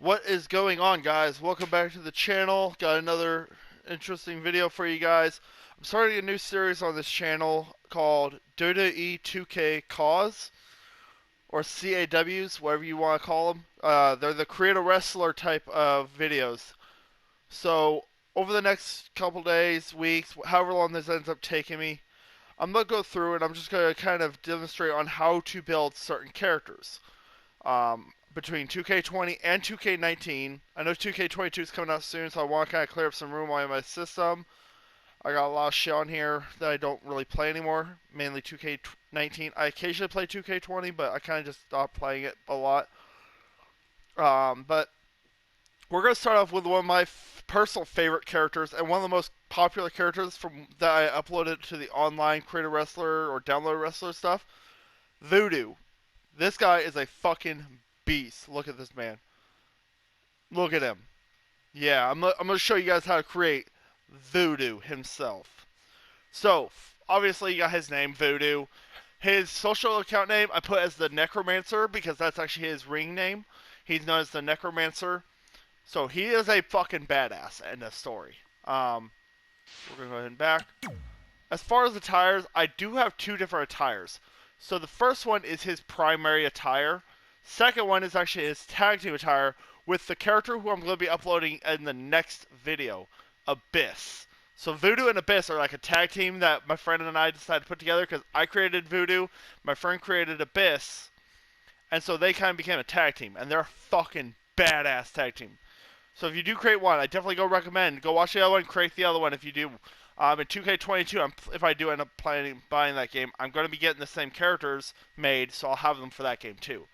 What is going on, guys? Welcome back to the channel. Got another interesting video for you guys. I'm starting a new series on this channel called WWE 2K Cause, or CAWs, whatever you want to call them. They're the create a wrestler type of videos. So over the next couple days, weeks, however long this ends up taking me, I'm going to go through and I'm just going to kind of demonstrate on how to build certain characters. Between 2K20 and 2K19. I know 2K22 is coming out soon, so I want to kind of clear up some room on my system. I got a lot of shit on here that I don't really play anymore, mainly 2K19. I occasionally play 2K20, but I kind of just stopped playing it a lot. But we're going to start off with one of my personal favorite characters, and one of the most popular characters from that I uploaded to the online Create a Wrestler or Download a Wrestler stuff, Voodoo. This guy is a fucking beast. Look at this man. Look at him. Yeah, I'm going to show you guys how to create Voodoo himself. So, obviously you got his name, Voodoo. His social account name I put as the Necromancer because that's actually his ring name. He's known as the Necromancer. So he is a fucking badass in this story. We're going to go ahead and back. As far as attires, I do have two different attires. So the first one is his primary attire. Second one is actually his tag team attire with the character who I'm going to be uploading in the next video, Abyss. So Voodoo and Abyss are like a tag team that my friend and I decided to put together because I created Voodoo, my friend created Abyss, and so they kind of became a tag team, and they're a fucking badass tag team. So if you do create one, I definitely recommend go watch the other one, create the other one if you do. In 2K22, if I do end up buying that game, I'm going to be getting the same characters made, so I'll have them for that game too.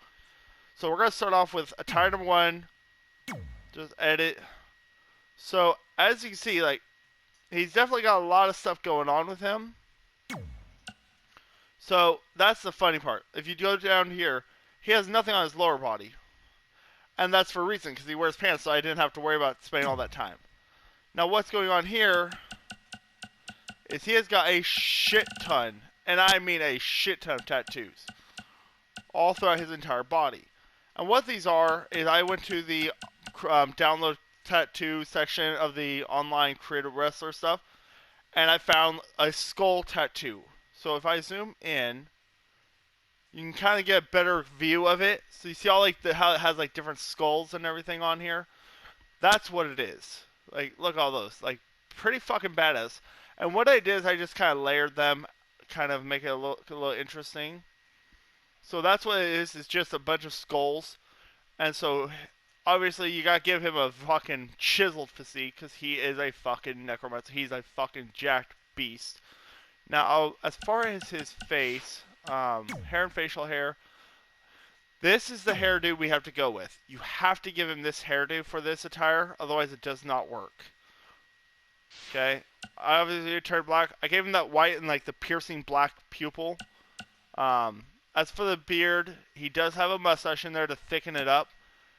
So we're going to start off with attire number 1. Just edit. So as you can see, like, he's definitely got a lot of stuff going on with him. So that's the funny part. If you go down here, he has nothing on his lower body. And that's for a reason, because he wears pants, so I didn't have to worry about spending all that time. Now what's going on here is he has got a shit ton, and I mean a shit ton of tattoos, all throughout his entire body. And what these are is I went to the download tattoo section of the online Create a Wrestler stuff, and I found a skull tattoo. So if I zoom in, you can kind of get a better view of it. So you see all like how it has like different skulls and everything on here. That's what it is. Like, look at all those. Like, pretty fucking badass. And what I did is I just kind of layered them, kind of make it look a little interesting. So that's what it is. It's just a bunch of skulls. And so, obviously, you gotta give him a fucking chiseled physique, because he is a fucking necromancer. He's a fucking jacked beast. Now, as far as his face, hair and facial hair, this is the hairdo we have to go with. You have to give him this hairdo for this attire, otherwise it does not work. Okay, obviously turned black. I gave him that white and like the piercing black pupil. As for the beard, he does have a mustache in there to thicken it up.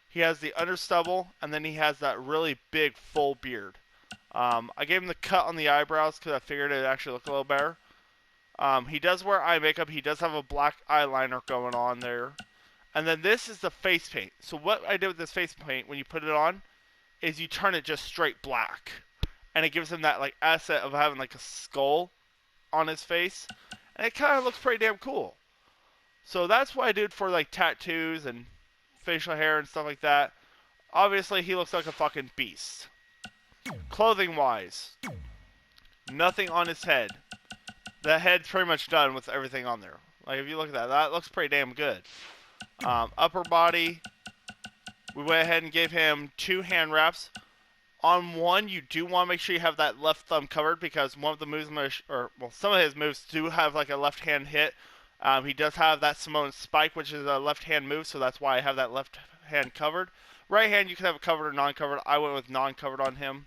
He has the understubble, and then he has that really big full beard. I gave him the cut on the eyebrows because I figured it would actually look a little better. He does wear eye makeup. He does have a black eyeliner going on there. And then this is the face paint. So what I did with this face paint when you put it on is you turn it just straight black. And it gives him that like asset of having like a skull on his face. And it kind of looks pretty damn cool. So that's what I did for like tattoos and facial hair and stuff like that. Obviously he looks like a fucking beast. Clothing wise, nothing on his head. The head's pretty much done with everything on there. Like if you look at that, that looks pretty damn good. Upper body, we went ahead and gave him 2 hand wraps. On one, you do want to make sure you have that left thumb covered because one of the moves, some of his moves do have like a left hand hit. He does have that Samoan spike, which is a left hand move, so that's why I have that left hand covered. Right hand, you can have it covered or non-covered. I went with non-covered on him.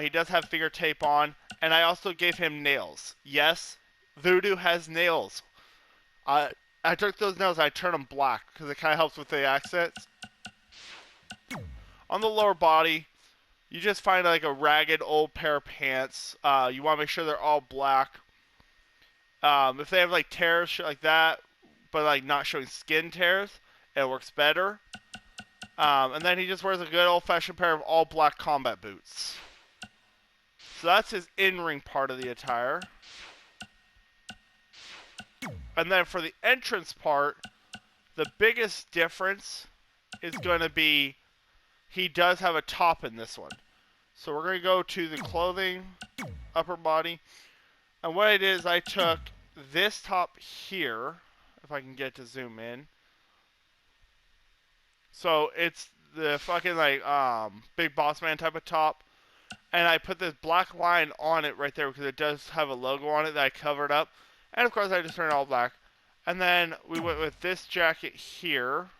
He does have finger tape on, and I also gave him nails. Yes, Voodoo has nails. I took those nails and I turned them black because it kind of helps with the accents. On the lower body, you just find like a ragged old pair of pants. You want to make sure they're all black. If they have like tears, shit like that, but like not showing skin tears, it works better. And then he just wears a good old-fashioned pair of all black combat boots. So that's his in-ring part of the attire. And then for the entrance part, the biggest difference is going to be he does have a top in this one. So we're going to go to the clothing, upper body. And what I did is I took this top here, if I can get to zoom in. So it's the fucking like big boss man type of top. And I put this black line on it right there because it does have a logo on it that I covered up. And of course I just turned it all black. And then we went with this jacket here.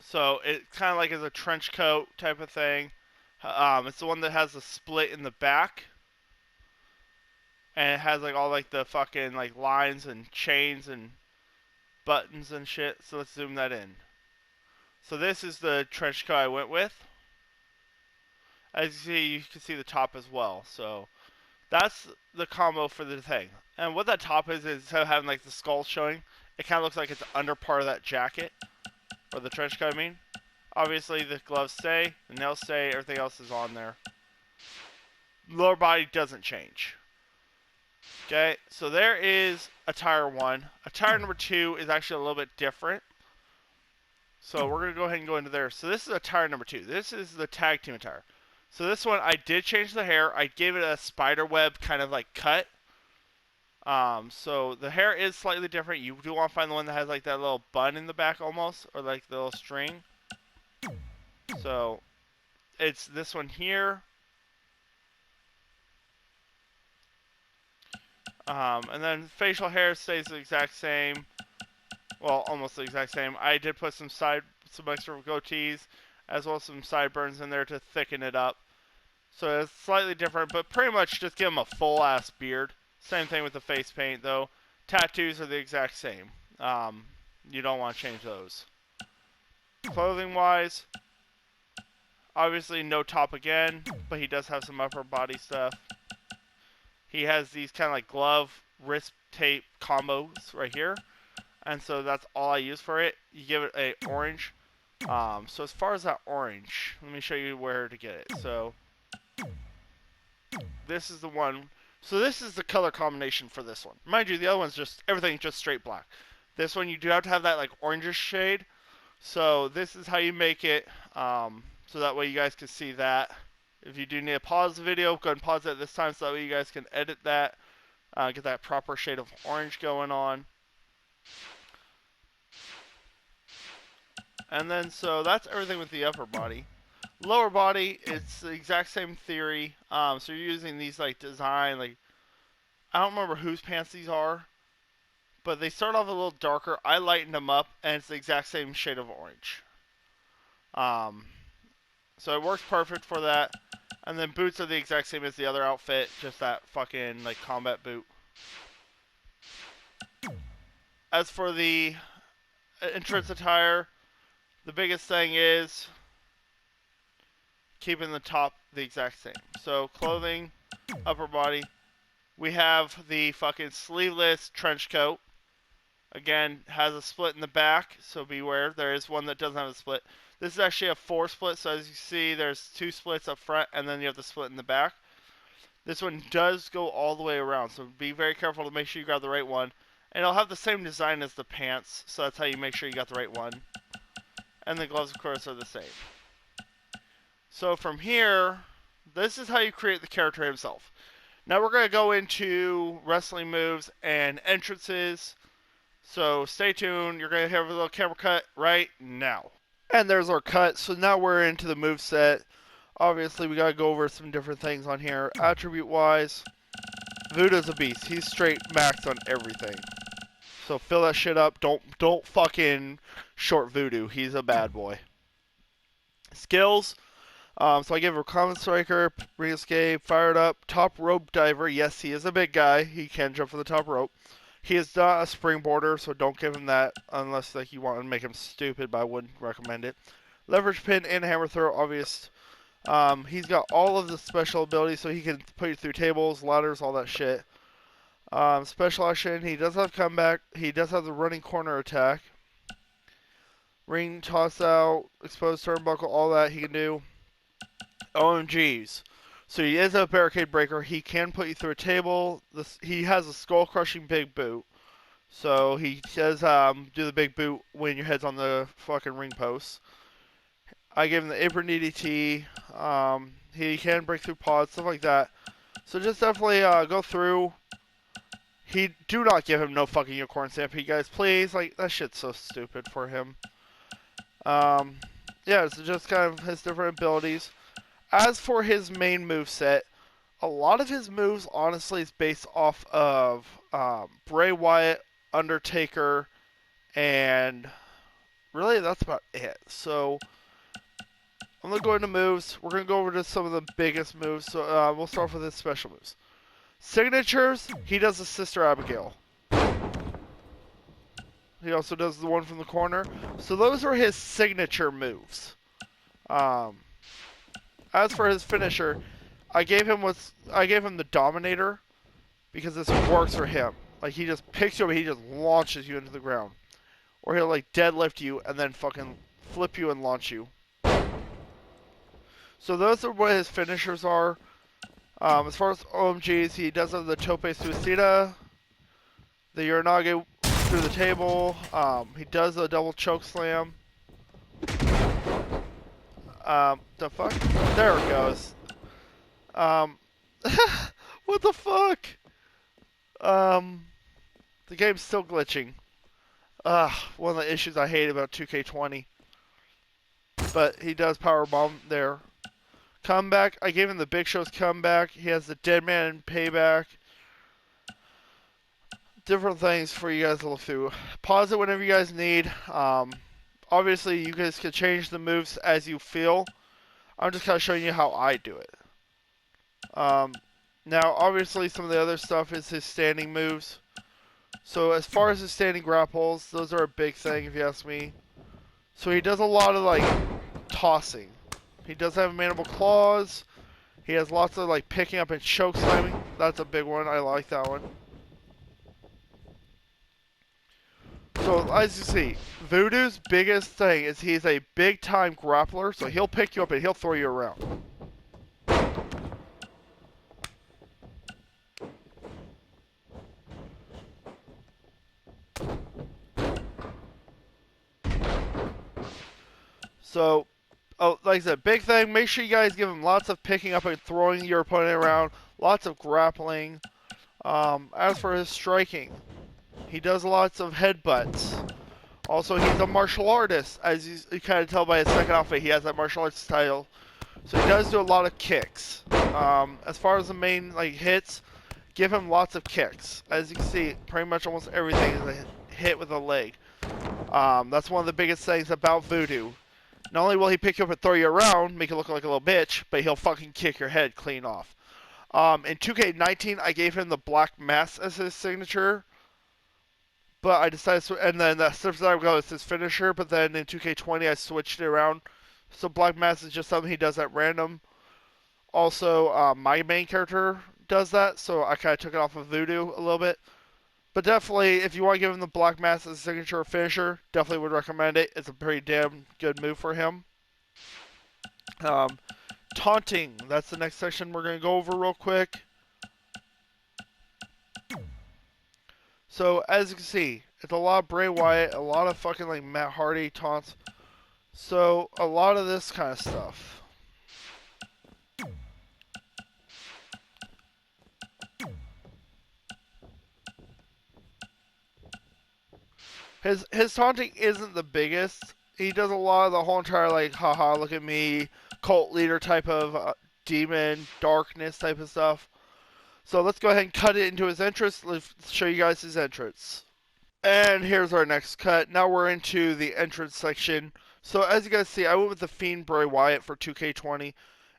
So it kind of like is a trench coat type of thing. It's the one that has a split in the back. And it has like all like the fucking like lines and chains and buttons and shit. So let's zoom that in. So this is the trench coat I went with. As you see, you can see the top as well. So that's the combo for the thing. And what that top is instead of having like the skull showing, it kind of looks like it's the under part of that jacket. Or the trench coat, I mean. Obviously, the gloves stay, the nails stay, everything else is on there. Lower body doesn't change. Okay, so there is attire 1. Attire number 2 is actually a little bit different. So we're going to go ahead and go into there. So this is attire number 2. This is the tag team attire. So this one, I did change the hair. I gave it a spider web kind of like cut. So the hair is slightly different. You do want to find the one that has like that little bun in the back almost, or like the little string. So it's this one here. And then facial hair stays the exact same. Well, almost the exact same. I did put some extra goatees, as well as some sideburns in there to thicken it up. So it's slightly different, but pretty much just give him a full ass beard. Same thing with the face paint, though. Tattoos are the exact same. You don't want to change those. Clothing-wise, obviously no top again, but he does have some upper body stuff. He has these kind of like glove, wrist tape combos right here. And so that's all I use for it. You give it a orange. So as far as that orange, let me show you where to get it. So this is the one. So this is the color combination for this one. Mind you, the other one's just everything just straight black. This one you do have to have that like orangish shade. So this is how you make it. So that way you guys can see that. If you do need to pause the video, go ahead and pause it at this time so that way you guys can edit that. Get that proper shade of orange going on. And then so that's everything with the upper body. Lower body, it's the exact same theory. So you're using these like design, like I don't remember whose pants these are, but they start off a little darker. I lightened them up, and it's the exact same shade of orange. So it works perfect for that. And then boots are the exact same as the other outfit, just that fucking like combat boot. As for the entrance attire, the biggest thing is keeping the top the exact same. So clothing, upper body. We have the fucking sleeveless trench coat. Again, has a split in the back, so beware. There is one that doesn't have a split. This is actually a 4 split, so as you see, there's 2 splits up front, and then you have the split in the back. This one does go all the way around, so be very careful to make sure you grab the right one. And it'll have the same design as the pants, so that's how you make sure you got the right one. And the gloves, of course, are the same. So from here, this is how you create the character himself. Now we're going to go into wrestling moves and entrances. So stay tuned. You're going to have a little camera cut right now. And there's our cut. So now we're into the moveset. Obviously, we got to go over some different things on here. Attribute-wise, Voodoo's a beast. He's straight maxed on everything. So fill that shit up. Don't fucking short Voodoo. He's a bad boy. Skills. So I give her Common Striker, Ring Escape, Fired Up, Top Rope Diver. Yes, he is a big guy. He can jump for the top rope. He is not a springboarder, so don't give him that unless like you want to make him stupid, but I wouldn't recommend it. Leverage Pin and Hammer Throw, obvious. He's got all of the special abilities, so he can put you through tables, ladders, all that shit. Special action, he does have comeback. He does have the running corner attack. Ring toss out, exposed turnbuckle, all that he can do. Omgs. So he is a barricade breaker. He can put you through a table. He has a skull crushing big boot. So he does do the big boot when your head's on the fucking ring post. I gave him the apron DDT. He can break through pods, stuff like that. So just definitely go through. Do not give him no fucking unicorn stampede, guys. Please, like, that shit's so stupid for him. Yeah, so just kind of his different abilities. As for his main moveset, a lot of his moves, honestly, is based off of Bray Wyatt, Undertaker, and really that's about it. So I'm going to go into moves. We're going to go over to some of the biggest moves. So we'll start with his special moves. Signatures, he does the Sister Abigail. He also does the one from the corner. So those are his signature moves. As for his finisher, I gave him the Dominator because this works for him. Like, he just picks you up and he just launches you into the ground. Or he'll like deadlift you and then fucking flip you and launch you. So those are what his finishers are. As far as OMGs, he does have the Tope Suicida, the Uranage through the table. He does a double choke slam. The fuck? There it goes. What the fuck? The game's still glitching. One of the issues I hate about 2K20. But he does powerbomb there. Comeback, I gave him the Big Show's comeback. He has the Dead Man payback. Different things for you guys to look through. Pause it whenever you guys need. Obviously, you guys can change the moves as you feel. I'm just kind of showing you how I do it. Now, obviously, some of the other stuff is his standing moves. So, as far as his standing grapples, those are a big thing, if you ask me. So, he does a lot of, like, tossing. He does have mandible claws. He has lots of, like, picking up and choke slamming. That's a big one. I like that one. So, as you see, Voodoo's biggest thing is he's a big-time grappler. So, he'll pick you up and he'll throw you around. So, like I said, big thing, make sure you guys give him lots of picking up and throwing your opponent around, lots of grappling. As for his striking, he does lots of headbutts. Also, he's a martial artist, as you kind of tell by his second outfit, he has that martial arts title. So he does do a lot of kicks. As far as the main like hits, give him lots of kicks. As you can see, pretty much almost everything is a hit with a leg. That's one of the biggest things about Voodoo. Not only will he pick you up and throw you around, make you look like a little bitch, but he'll fucking kick your head clean off. In 2K19, I gave him the Black Mass as his signature. But I decided to, and then that Surface Go is his finisher, but then in 2K20 I switched it around. So Black Mass is just something he does at random. Also, my main character does that, so I kind of took it off of Voodoo a little bit. But definitely, if you want to give him the Black Mass as a signature or finisher, definitely would recommend it. It's a pretty damn good move for him. Taunting, that's the next section we're going to go over real quick. So, as you can see, it's a lot of Bray Wyatt, a lot of fucking like Matt Hardy taunts. So, a lot of this kind of stuff. His taunting isn't the biggest. He does a lot of the whole entire like, haha, look at me, cult leader type of demon, darkness type of stuff. So let's go ahead and cut it into his entrance. Let's show you guys his entrance. And here's our next cut. Now we're into the entrance section. So as you guys see, I went with the Fiend Bray Wyatt for 2K20.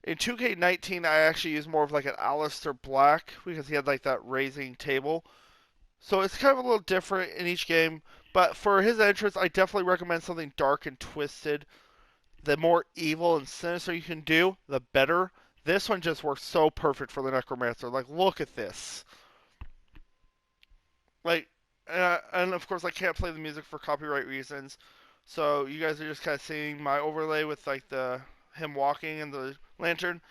In 2K19, I actually used more of like an Aleister Black because he had like that raising table. So it's kind of a little different in each game. But for his entrance, I definitely recommend something dark and twisted. The more evil and sinister you can do, the better. This one just works so perfect for the Necromancer. Like, look at this. Like, and of course I can't play the music for copyright reasons. So you guys are just kind of seeing my overlay with like the him walking and the lantern.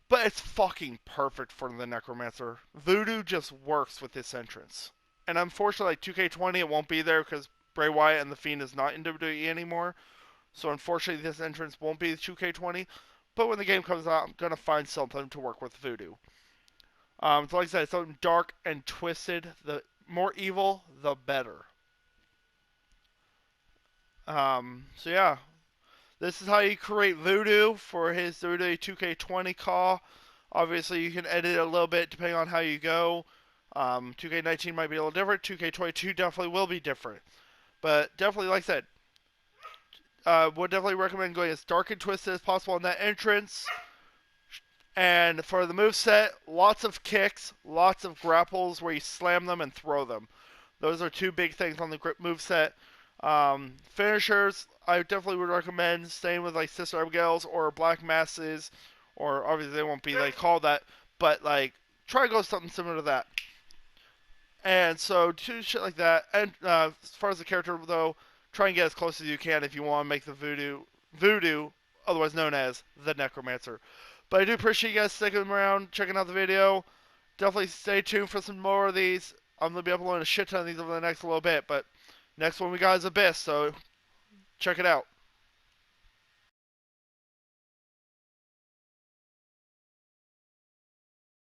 But it's fucking perfect for the Necromancer. Voodoo just works with this entrance. And unfortunately, like 2K20, it won't be there because Bray Wyatt and The Fiend is not in WWE anymore. So unfortunately, this entrance won't be 2K20. But when the game comes out, I'm going to find something to work with Voodoo. So like I said, it's something dark and twisted. The more evil, the better. So yeah, this is how you create Voodoo for his WWE 2K20 call. Obviously, you can edit it a little bit depending on how you go. 2K19 might be a little different. 2K22 definitely will be different. But definitely, like I said, would definitely recommend going as dark and twisted as possible in that entrance. And for the move set, lots of kicks, lots of grapples where you slam them and throw them. Those are two big things on the move set. Finishers, I definitely would recommend staying with like Sister Abigail's or Black Masses, or obviously they won't be like called that, but like try to go something similar to that. And so do shit like that. And as far as the character though, try and get as close as you can if you want to make the Voodoo, otherwise known as the Necromancer. But I do appreciate you guys sticking around, checking out the video. Definitely stay tuned for some more of these. I'm gonna be uploading a shit ton of these over the next little bit, but next one we got is Abyss, so check it out.